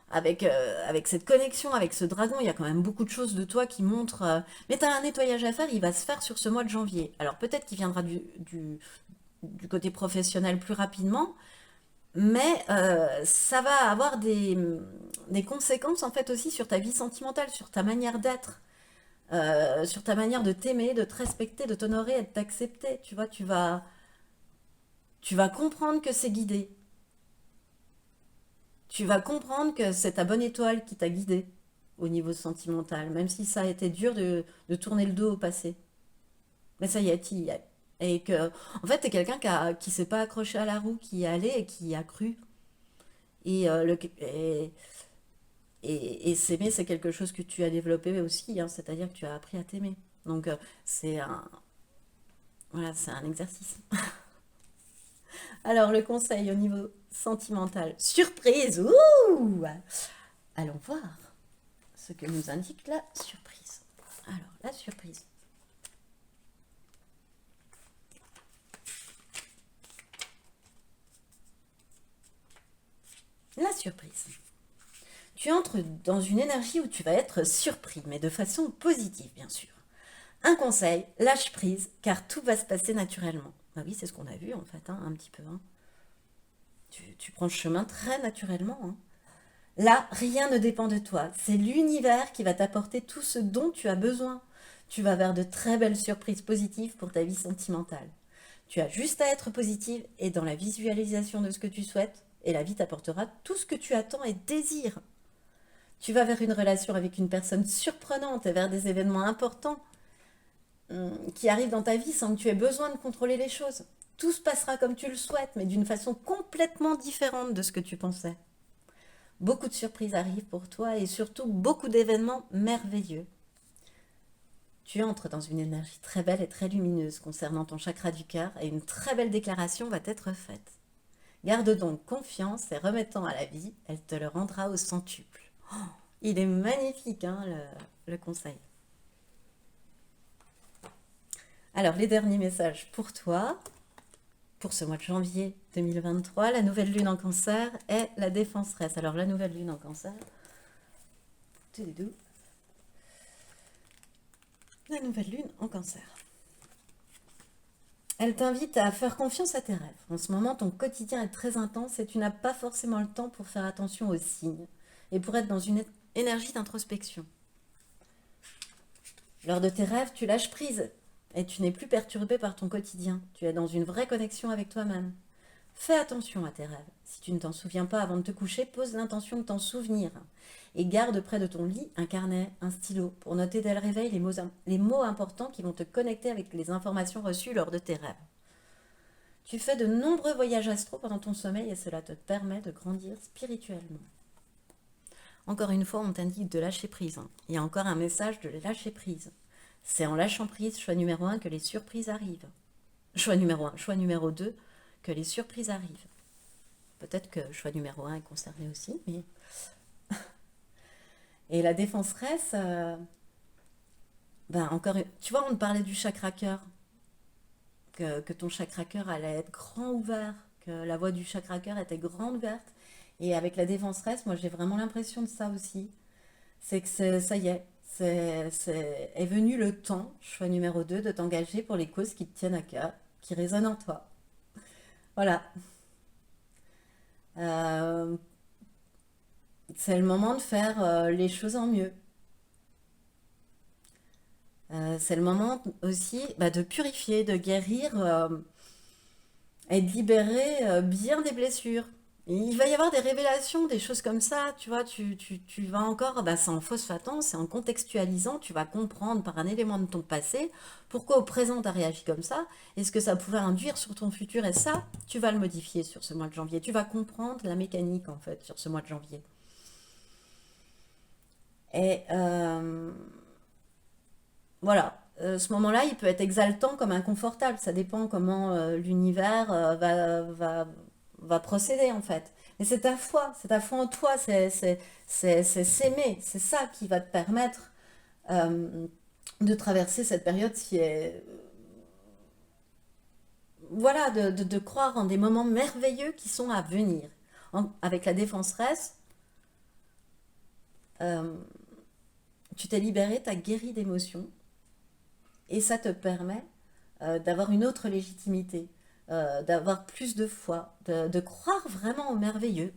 Speaker 1: avec cette connexion, avec ce dragon, il y a quand même beaucoup de choses de toi qui montrent. Mais tu as un nettoyage à faire, il va se faire sur ce mois de janvier. Alors peut-être qu'il viendra du côté professionnel plus rapidement, mais ça va avoir des conséquences en fait aussi sur ta vie sentimentale, sur ta manière d'être, sur ta manière de t'aimer, de te respecter, de t'honorer et de t'accepter. Tu vois, tu vas comprendre que c'est guidé. Tu vas comprendre que c'est ta bonne étoile qui t'a guidé au niveau sentimental, même si ça a été dur de tourner le dos au passé. Mais ça y est, t'y es. Et que, en fait, tu es quelqu'un qui s'est pas accroché à la roue, qui y allait et qui y a cru. Et, et s'aimer, c'est quelque chose que tu as développé aussi, hein, c'est-à-dire que tu as appris à t'aimer. Donc, c'est un, voilà, c'est un exercice. Alors, le conseil au niveau sentimental, surprise, ouh! Allons voir ce que nous indique la surprise. Alors, la surprise. La surprise. Tu entres dans une énergie où tu vas être surpris, mais de façon positive, bien sûr. Un conseil, lâche prise, car tout va se passer naturellement. Bah oui, c'est ce qu'on a vu en fait, hein, un petit peu. Hein. Tu prends le chemin très naturellement. Hein. Là, rien ne dépend de toi. C'est l'univers qui va t'apporter tout ce dont tu as besoin. Tu vas vers de très belles surprises positives pour ta vie sentimentale. Tu as juste à être positive et dans la visualisation de ce que tu souhaites, et la vie t'apportera tout ce que tu attends et désires. Tu vas vers une relation avec une personne surprenante et vers des événements importants qui arrivent dans ta vie sans que tu aies besoin de contrôler les choses. Tout se passera comme tu le souhaites, mais d'une façon complètement différente de ce que tu pensais. Beaucoup de surprises arrivent pour toi et surtout beaucoup d'événements merveilleux. Tu entres dans une énergie très belle et très lumineuse concernant ton chakra du cœur et une très belle déclaration va t'être faite. Garde donc confiance et remettant à la vie, elle te le rendra au centuple. Oh, il est magnifique, hein, le conseil. Alors, les derniers messages pour toi, pour ce mois de janvier 2023, la nouvelle lune en cancer est la défenseresse. Alors, la nouvelle lune en cancer, la nouvelle lune en cancer. Elle t'invite à faire confiance à tes rêves. En ce moment, ton quotidien est très intense et tu n'as pas forcément le temps pour faire attention aux signes et pour être dans une énergie d'introspection. Lors de tes rêves, tu lâches prise et tu n'es plus perturbé par ton quotidien. Tu es dans une vraie connexion avec toi-même. Fais attention à tes rêves. Si tu ne t'en souviens pas avant de te coucher, pose l'intention de t'en souvenir. Et garde près de ton lit un carnet, un stylo, pour noter dès le réveil les mots importants qui vont te connecter avec les informations reçues lors de tes rêves. Tu fais de nombreux voyages astro pendant ton sommeil et cela te permet de grandir spirituellement. Encore une fois, on t'indique de lâcher prise. Hein. Il y a encore un message de lâcher prise. C'est en lâchant prise, choix numéro 1, que les surprises arrivent. Choix numéro 1, choix numéro 2, que les surprises arrivent. Peut-être que choix numéro 1 est concerné aussi, mais... Et la défenseresse, encore, tu vois, on parlait du chakra cœur, que ton chakra cœur allait être grand ouvert, que la voie du chakra cœur était grande ouverte. Et avec la défenseresse, moi j'ai vraiment l'impression de ça aussi. C'est que ça y est, est venu le temps, choix numéro 2, de t'engager pour les causes qui te tiennent à cœur, qui résonnent en toi. Voilà. Euh, c'est le moment de faire les choses en mieux. C'est le moment aussi de purifier, de guérir et de libérer bien des blessures. Et il va y avoir des révélations, des choses comme ça, tu vois, tu vas encore, c'est en phosphatant, c'est en contextualisant, tu vas comprendre par un élément de ton passé pourquoi au présent tu as réagi comme ça, et ce que ça pouvait induire sur ton futur, et ça, tu vas le modifier sur ce mois de janvier. Tu vas comprendre la mécanique en fait sur ce mois de janvier. Et voilà, ce moment-là, il peut être exaltant comme inconfortable. Ça dépend comment l'univers va procéder, en fait. Mais c'est ta foi en toi, c'est s'aimer. C'est ça qui va te permettre euh, de traverser cette période qui est... Voilà, de croire en des moments merveilleux qui sont à venir. Avec la défenseresse, euh, tu t'es libéré, tu as guéri d'émotions. Et ça te permet d'avoir une autre légitimité, d'avoir plus de foi, de croire vraiment au merveilleux,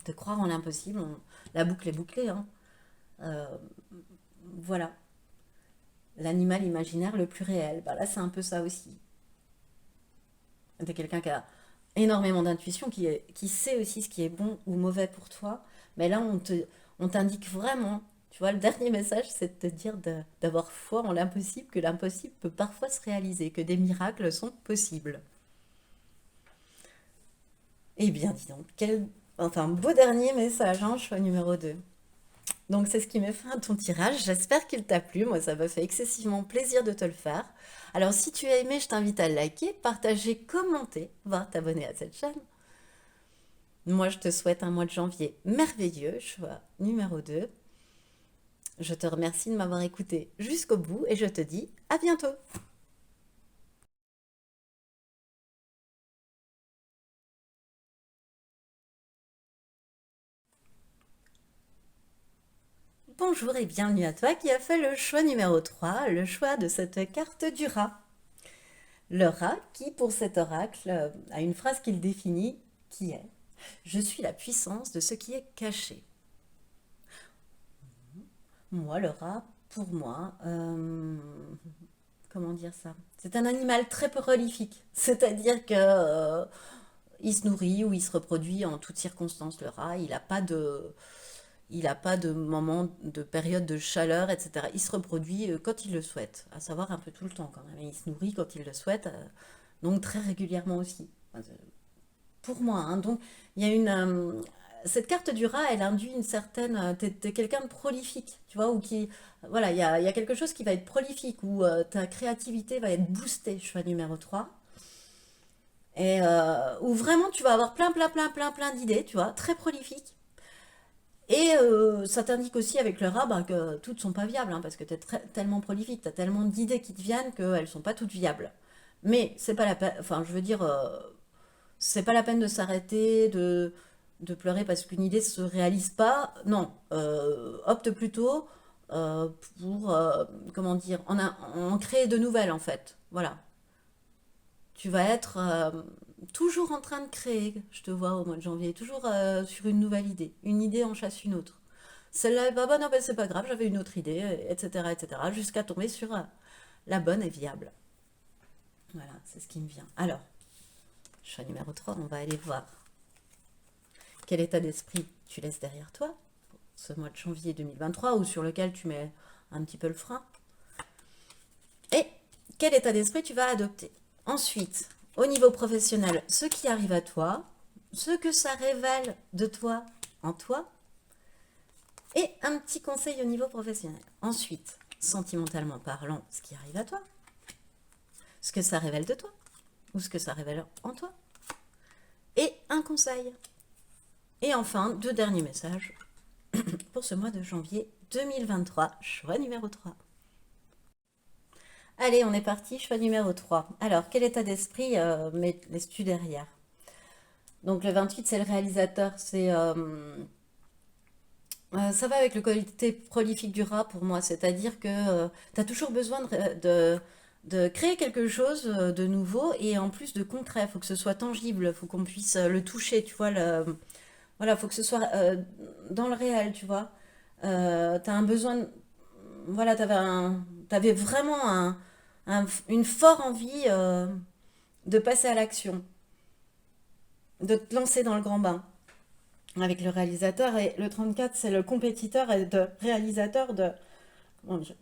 Speaker 1: de croire en l'impossible. La boucle est bouclée. Hein. Euh, voilà, l'animal imaginaire le plus réel. Là, c'est un peu ça aussi. T'es quelqu'un qui a énormément d'intuition, qui sait aussi ce qui est bon ou mauvais pour toi. Mais là, on t'indique vraiment, Tu vois, le dernier message, c'est de te dire d'avoir foi en l'impossible, que l'impossible peut parfois se réaliser, que des miracles sont possibles. Eh bien, dis donc, enfin, beau dernier message, hein, choix numéro 2. Donc, c'est ce qui met fin à ton tirage. J'espère qu'il t'a plu. Moi, ça m'a fait excessivement plaisir de te le faire. Alors, si tu as aimé, je t'invite à liker, partager, commenter, voire t'abonner à cette chaîne. Moi, je te souhaite un mois de janvier merveilleux, choix numéro 2. Je te remercie de m'avoir écouté jusqu'au bout et je te dis à bientôt. Bonjour et bienvenue à toi qui a fait le choix numéro 3, le choix de cette carte du rat. Le rat qui, pour cet oracle, a une phrase qu'il définit qui est: je suis la puissance de ce qui est caché. Moi, le rat, pour moi, comment dire ça? C'est un animal très prolifique. C'est-à-dire que il se nourrit ou il se reproduit en toutes circonstances. Le rat, il n'a pas de moment, de période de chaleur, etc. Il se reproduit quand il le souhaite, à savoir un peu tout le temps quand même. Et il se nourrit quand il le souhaite, donc très régulièrement aussi. Pour moi, hein. Donc, il y a cette carte du rat, elle induit une certaine. T'es quelqu'un de prolifique, tu vois, ou qui. Voilà, il y a quelque chose qui va être prolifique, où ta créativité va être boostée, choix numéro 3. Et où vraiment tu vas avoir plein d'idées, tu vois, très prolifique. Et ça t'indique aussi avec le rat bah, que toutes sont pas viables, hein, parce que tu es tellement prolifique, tu as tellement d'idées qui te viennent qu'elles sont pas toutes viables. Mais c'est pas la peine, enfin je veux dire, c'est pas la peine de s'arrêter, de pleurer parce qu'une idée se réalise pas. Non, opte plutôt euh, pour, comment dire, en créer de nouvelles en fait. Voilà. Tu vas être toujours en train de créer, je te vois au mois de janvier, toujours sur une nouvelle idée. Une idée en chasse une autre. Celle-là, bah, bah non, bah, c'est pas grave, j'avais une autre idée, etc., jusqu'à tomber sur la bonne et viable. Voilà, c'est ce qui me vient. Alors, choix numéro 3, on va aller voir quel état d'esprit tu laisses derrière toi, ce mois de janvier 2023, ou sur lequel tu mets un petit peu le frein, et quel état d'esprit tu vas adopter. Ensuite, au niveau professionnel, ce qui arrive à toi, ce que ça révèle de toi en toi, et un petit conseil au niveau professionnel. Ensuite, sentimentalement parlant, ce qui arrive à toi, ce que ça révèle de toi, ou ce que ça révèle en toi, et un conseil. Et enfin, deux derniers messages pour ce mois de janvier 2023, choix numéro 3. Allez, on est parti, choix numéro 3. Alors, quel état d'esprit laisses-tu derrière? Donc le 28, c'est le réalisateur, ça va avec le côté prolifique du rat pour moi, c'est-à-dire que tu as toujours besoin de créer quelque chose de nouveau et en plus de concret. Il faut que ce soit tangible, il faut qu'on puisse le toucher, tu vois. Voilà, il faut que ce soit dans le réel, tu vois. Tu as un besoin, voilà, t'avais vraiment une forte envie de passer à l'action, de te lancer dans le grand bain avec le réalisateur. Et le 34, c'est le compétiteur et de réalisateur comment dire,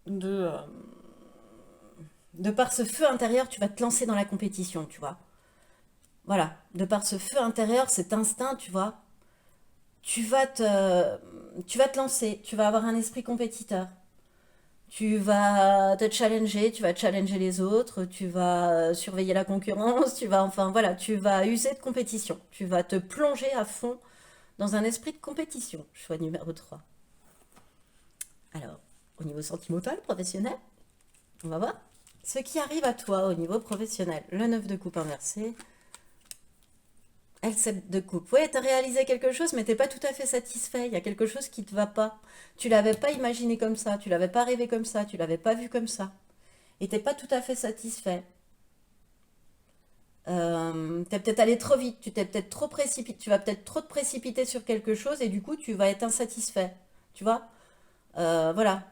Speaker 1: de, euh, de par ce feu intérieur, tu vas te lancer dans la compétition, tu vois. Voilà, de par ce feu intérieur, cet instinct, tu vois, tu vas te, tu vas te lancer, tu vas avoir un esprit compétiteur. Tu vas te challenger, tu vas challenger les autres, tu vas surveiller la concurrence, tu vas, enfin voilà, tu vas user de compétition. Tu vas te plonger à fond dans un esprit de compétition. Choix numéro 3. Alors, au niveau sentimental, professionnel, on va voir ce qui arrive à toi au niveau professionnel. Le 9 de coupe inversé, L7 de coupe. Ouais, tu as réalisé quelque chose, mais t'es pas tout à fait satisfait. Il y a quelque chose qui te va pas. Tu l'avais pas imaginé comme ça, tu l'avais pas rêvé comme ça, tu l'avais pas vu comme ça. Et t'es pas tout à fait satisfait. T'es peut-être allé trop vite, tu t'es peut-être trop précipité, tu vas peut-être trop te précipiter sur quelque chose et du coup tu vas être insatisfait. Tu vois? Voilà.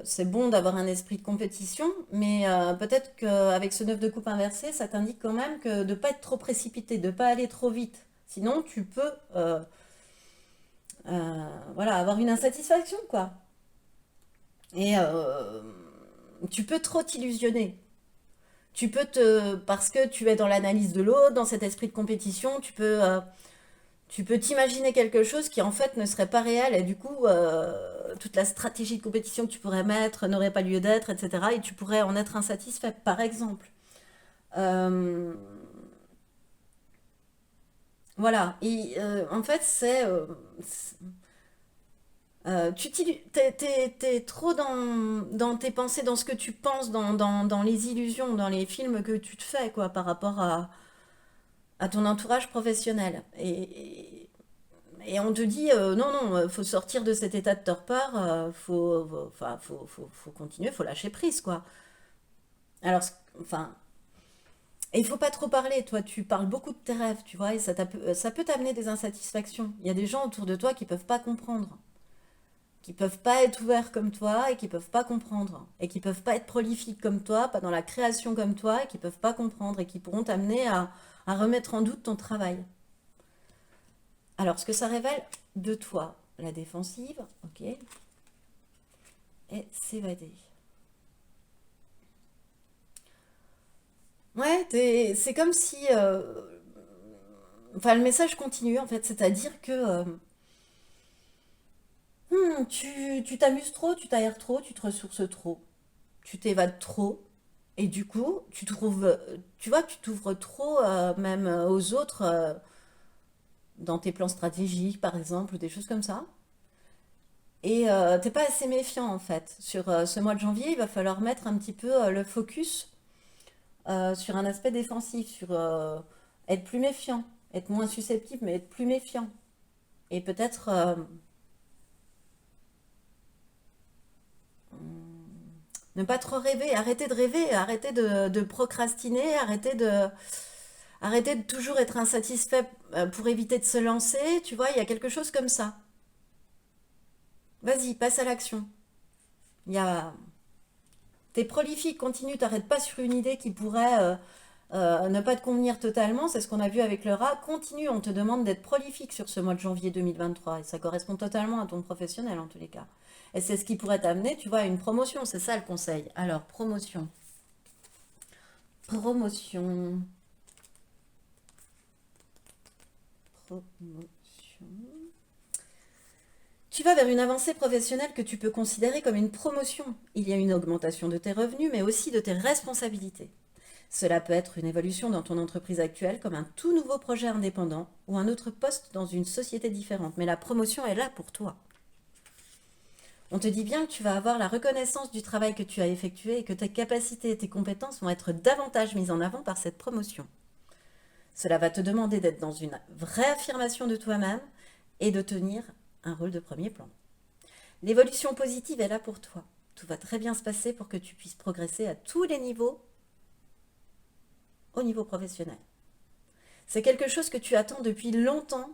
Speaker 1: C'est bon d'avoir un esprit de compétition, mais peut-être qu'avec ce 9 de coupe inversé, ça t'indique quand même que de ne pas être trop précipité, de ne pas aller trop vite. Sinon, tu peux voilà, voilà, avoir une insatisfaction, quoi. Et tu peux trop t'illusionner. Parce que tu es dans l'analyse de l'autre, dans cet esprit de compétition, tu peux t'imaginer quelque chose qui en fait ne serait pas réel et du coup, toute la stratégie de compétition que tu pourrais mettre n'aurait pas lieu d'être, etc. Et tu pourrais en être insatisfait, par exemple. Euh, voilà. Et en fait, t'es trop dans tes pensées, dans ce que tu penses, dans les illusions, dans les films que tu te fais, quoi, par rapport à ton entourage professionnel. Et on te dit, non, non, faut sortir de cet état de torpeur, enfin, faut continuer, faut lâcher prise, quoi. Alors, enfin, et il faut pas trop parler, toi, tu parles beaucoup de tes rêves, tu vois, et ça peut t'amener des insatisfactions. Il y a des gens autour de toi qui peuvent pas comprendre, qui peuvent pas être ouverts comme toi et qui peuvent pas comprendre, et qui peuvent pas être prolifiques comme toi, pas dans la création comme toi, et qui peuvent pas comprendre, et qui pourront t'amener à remettre en doute ton travail. Alors, ce que ça révèle de toi, la défensive, ok, et s'évader. Ouais, c'est comme si... enfin, le message continue, en fait, c'est-à-dire que tu t'amuses trop, tu t'aères trop, tu te ressources trop, tu t'évades trop, et du coup, tu vois, tu t'ouvres trop même aux autres dans tes plans stratégiques, par exemple, ou des choses comme ça. Et t'es pas assez méfiant, en fait. Sur ce mois de janvier, il va falloir mettre un petit peu le focus sur un aspect défensif, sur être plus méfiant, être moins susceptible, mais être plus méfiant. Et peut-être ne pas trop rêver, arrêter de procrastiner, arrêter de toujours être insatisfait pour éviter de se lancer. Tu vois, il y a quelque chose comme ça. Vas-y, passe à l'action. Il y a... T'es prolifique, continue, t'arrêtes pas sur une idée qui pourrait ne pas te convenir totalement. C'est ce qu'on a vu avec le rat. Continue, on te demande d'être prolifique sur ce mois de janvier 2023 et ça correspond totalement à ton professionnel en tous les cas. Et c'est ce qui pourrait t'amener, tu vois, à une promotion. C'est ça le conseil. Alors, promotion. Promotion. Promotion. Tu vas vers une avancée professionnelle que tu peux considérer comme une promotion. Il y a une augmentation de tes revenus, mais aussi de tes responsabilités. Cela peut être une évolution dans ton entreprise actuelle, comme un tout nouveau projet indépendant ou un autre poste dans une société différente. Mais la promotion est là pour toi. On te dit bien que tu vas avoir la reconnaissance du travail que tu as effectué et que tes capacités et tes compétences vont être davantage mises en avant par cette promotion. Cela va te demander d'être dans une vraie affirmation de toi-même et de tenir un rôle de premier plan. L'évolution positive est là pour toi. Tout va très bien se passer pour que tu puisses progresser à tous les niveaux au niveau professionnel. C'est quelque chose que tu attends depuis longtemps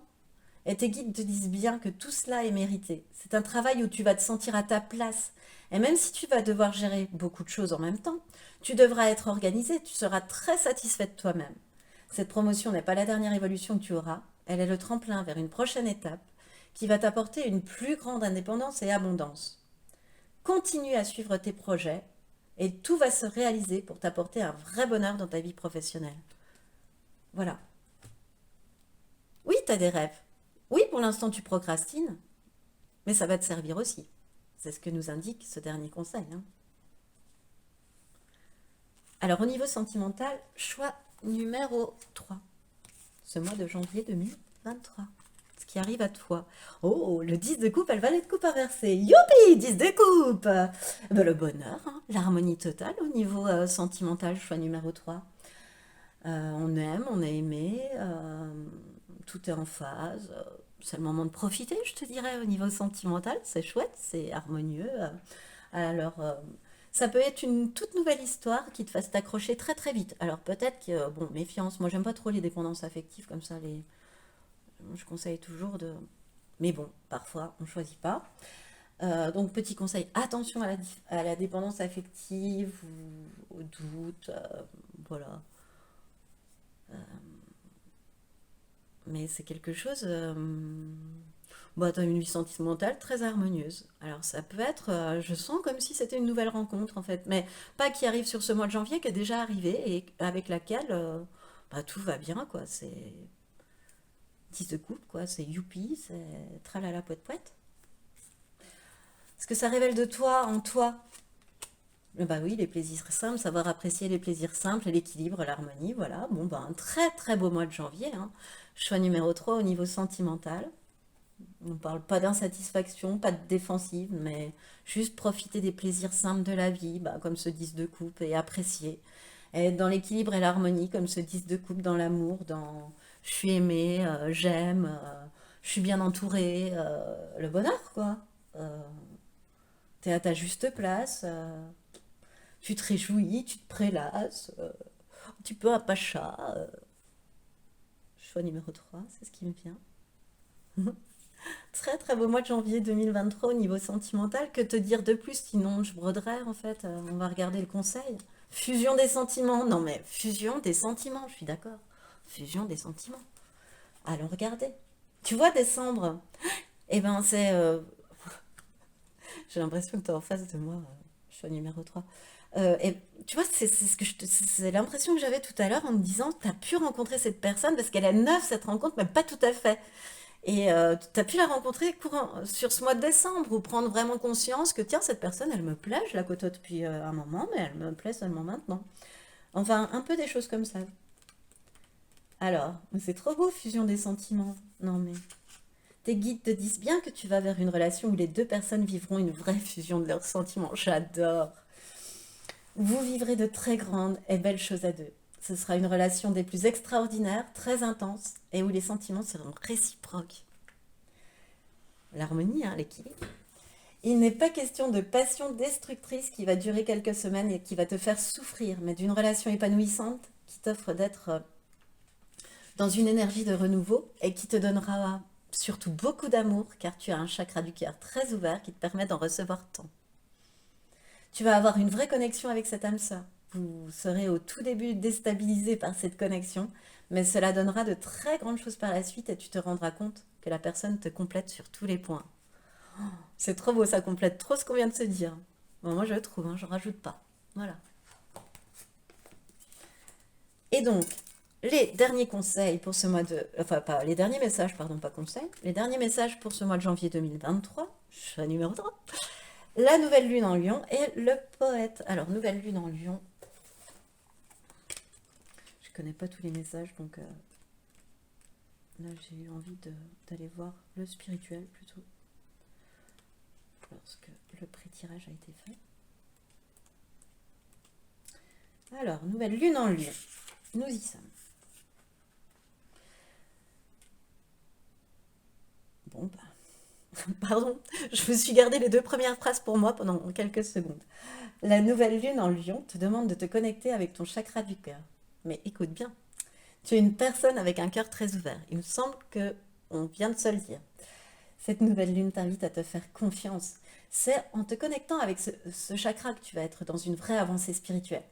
Speaker 1: et tes guides te disent bien que tout cela est mérité. C'est un travail où tu vas te sentir à ta place. Et même si tu vas devoir gérer beaucoup de choses en même temps, tu devras être organisé, tu seras très satisfait de toi-même. Cette promotion n'est pas la dernière évolution que tu auras, elle est le tremplin vers une prochaine étape qui va t'apporter une plus grande indépendance et abondance. Continue à suivre tes projets et tout va se réaliser pour t'apporter un vrai bonheur dans ta vie professionnelle. Voilà. Oui, tu as des rêves. Oui, pour l'instant, tu procrastines, mais ça va te servir aussi. C'est ce que nous indique ce dernier conseil, hein. Alors, au niveau sentimental, choix numéro 3, ce mois de janvier 2023. Ce qui arrive à toi. Oh, le 10 de coupe, elle va de coupe inversée. Youpi, 10 de coupe. Ben, le bonheur, hein, l'harmonie totale au niveau sentimental, choix numéro 3. On aime, on est aimé, tout est en phase. C'est le moment de profiter, je te dirais, au niveau sentimental. C'est chouette, c'est harmonieux. Alors, ça peut être une toute nouvelle histoire qui te fasse t'accrocher très très vite. Alors peut-être que, bon, méfiance, moi j'aime pas trop les dépendances affectives comme ça, je conseille toujours de... Mais bon, parfois on choisit pas. Donc petit conseil, attention à la dépendance affective ou au doute, voilà. Mais c'est quelque chose... bah, tu as une vie sentimentale très harmonieuse. Alors ça peut être, je sens comme si c'était une nouvelle rencontre en fait, mais pas qui arrive sur ce mois de janvier, qui est déjà arrivé et avec laquelle bah, tout va bien, quoi. C'est 10 de coupe, quoi. C'est youpi, c'est tralala poète poète. Ce que ça révèle de toi, en toi, bah oui, les plaisirs simples, savoir apprécier les plaisirs simples, l'équilibre, l'harmonie, voilà. Bon, bah un très très beau mois de janvier, hein. Choix numéro 3 au niveau sentimental. On ne parle pas d'insatisfaction, pas de défensive, mais juste profiter des plaisirs simples de la vie, bah, comme ce 10 de coupe, et apprécier. Et être dans l'équilibre et l'harmonie, comme ce 10 de coupe dans l'amour, dans je suis aimé, j'aime, je suis bien entouré, le bonheur, quoi. Euh, T'es à ta juste place, tu te réjouis, tu te prélasses, tu peux un pacha. Choix numéro 3, c'est ce qui me vient. Très très beau mois de janvier 2023 au niveau sentimental. Que te dire de plus? Sinon, je broderais en fait. On va regarder le conseil. Fusion des sentiments. Non mais fusion des sentiments, je suis d'accord. Fusion des sentiments. Allons regarder. Tu vois décembre? Eh ben c'est... j'ai l'impression que tu es en face de moi. Choix numéro 3. Et tu vois, c'est ce que c'est l'impression que j'avais tout à l'heure en me disant, tu as pu rencontrer cette personne parce qu'elle est neuve cette rencontre, mais pas tout à fait. Et tu as pu la rencontrer sur ce mois de décembre ou prendre vraiment conscience que tiens, cette personne, elle me plaît, je la côtoie depuis un moment, mais elle me plaît seulement maintenant. Enfin, un peu des choses comme ça. Alors, c'est trop beau, fusion des sentiments. Non mais, tes guides te disent bien que tu vas vers une relation où les deux personnes vivront une vraie fusion de leurs sentiments. J'adore. Vous vivrez de très grandes et belles choses à deux. Ce sera une relation des plus extraordinaires, très intense, et où les sentiments seront réciproques. L'harmonie, hein, l'équilibre. Il n'est pas question de passion destructrice qui va durer quelques semaines et qui va te faire souffrir, mais d'une relation épanouissante qui t'offre d'être dans une énergie de renouveau et qui te donnera surtout beaucoup d'amour car tu as un chakra du cœur très ouvert qui te permet d'en recevoir tant. Tu vas avoir une vraie connexion avec cette âme sœur. Vous serez au tout début déstabilisé par cette connexion, mais cela donnera de très grandes choses par la suite et tu te rendras compte que la personne te complète sur tous les points. C'est trop beau, ça complète trop ce qu'on vient de se dire. Bon, moi je trouve, hein, je rajoute pas. Voilà. Et donc, les derniers conseils pour ce mois de... Enfin, pas les derniers messages, pardon, pas conseils. Les derniers messages pour ce mois de janvier 2023, choix numéro 3. La nouvelle lune en Lion et le poète. Alors, nouvelle lune en Lion. Je connais pas tous les messages, donc là j'ai eu envie d'aller voir le spirituel plutôt. Lorsque le pré-tirage a été fait. Alors, nouvelle lune en Lion. Nous y sommes. Bon, bah, pardon, je me suis gardé les deux premières phrases pour moi pendant quelques secondes. La nouvelle lune en Lion te demande de te connecter avec ton chakra du cœur. Mais écoute bien, tu es une personne avec un cœur très ouvert. Il me semble que on vient de se le dire. Cette nouvelle lune t'invite à te faire confiance. C'est en te connectant avec ce chakra que tu vas être dans une vraie avancée spirituelle.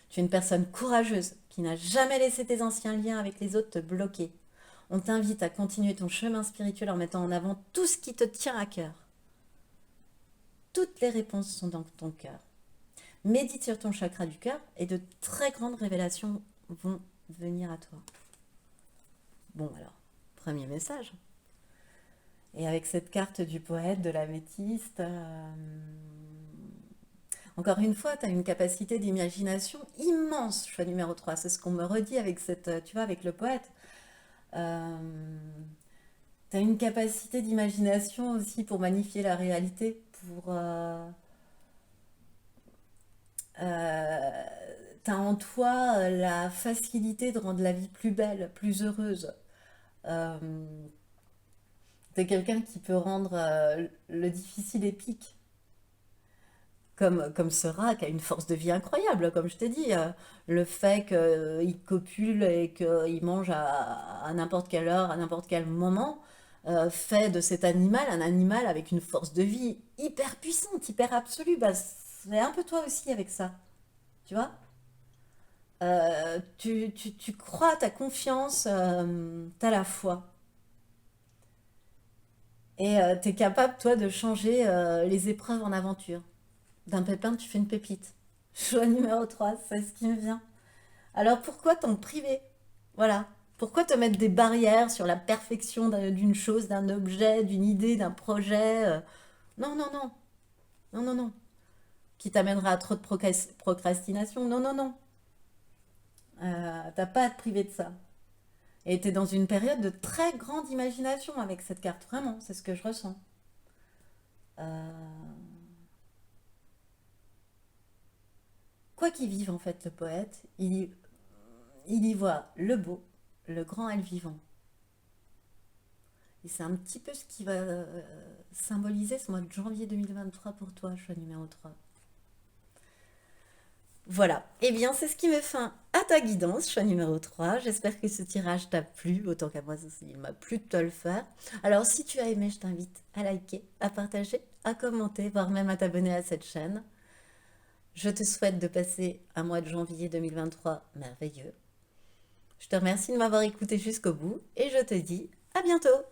Speaker 1: Tu es une personne courageuse qui n'a jamais laissé tes anciens liens avec les autres te bloquer. On t'invite à continuer ton chemin spirituel en mettant en avant tout ce qui te tient à cœur. Toutes les réponses sont dans ton cœur. Médite sur ton chakra du cœur et de très grandes révélations vont venir à toi. Bon alors, premier message. Et avec cette carte du poète, de la métiste, encore une fois, tu as une capacité d'imagination immense, choix numéro 3. C'est ce qu'on me redit avec cette, tu vois, avec le poète. Euh, tu as une capacité d'imagination aussi pour magnifier la réalité, pour... tu as en toi la facilité de rendre la vie plus belle, plus heureuse. Euh, T'es quelqu'un qui peut rendre le difficile épique. Comme ce rat qui a une force de vie incroyable, comme je t'ai dit. Le fait qu'il copule et qu'il mange à n'importe quelle heure, à n'importe quel moment, fait de cet animal un animal avec une force de vie hyper puissante, hyper absolue. Bah, c'est un peu toi aussi avec ça, tu vois? Tu, tu, tu, tu, crois, t'as confiance, t'as la foi. Et tu es capable, toi, de changer les épreuves en aventure. D'un pépin, tu fais une pépite. Choix numéro 3, c'est ce qui me vient. Alors pourquoi t'en priver? Voilà. Pourquoi te mettre des barrières sur la perfection d'une chose, d'un objet, d'une idée, d'un projet? Non, non, non. Non, non, non. Qui t'amènera à trop de procrastination? Non, non, non. T'as pas à te priver de ça. Et t'es dans une période de très grande imagination avec cette carte. Vraiment, c'est ce que je ressens. Euh, Quoi qu'il vive, en fait, le poète, il y voit le beau, le grand et le vivant. Et c'est un petit peu ce qui va symboliser ce mois de janvier 2023 pour toi, choix numéro 3. Voilà. Eh bien, c'est ce qui met fin à ta guidance, choix numéro 3. J'espère que ce tirage t'a plu, autant qu'à moi, il m'a plu de te le faire. Alors, si tu as aimé, je t'invite à liker, à partager, à commenter, voire même à t'abonner à cette chaîne. Je te souhaite de passer un mois de janvier 2023 merveilleux. Je te remercie de m'avoir écouté jusqu'au bout et je te dis à bientôt.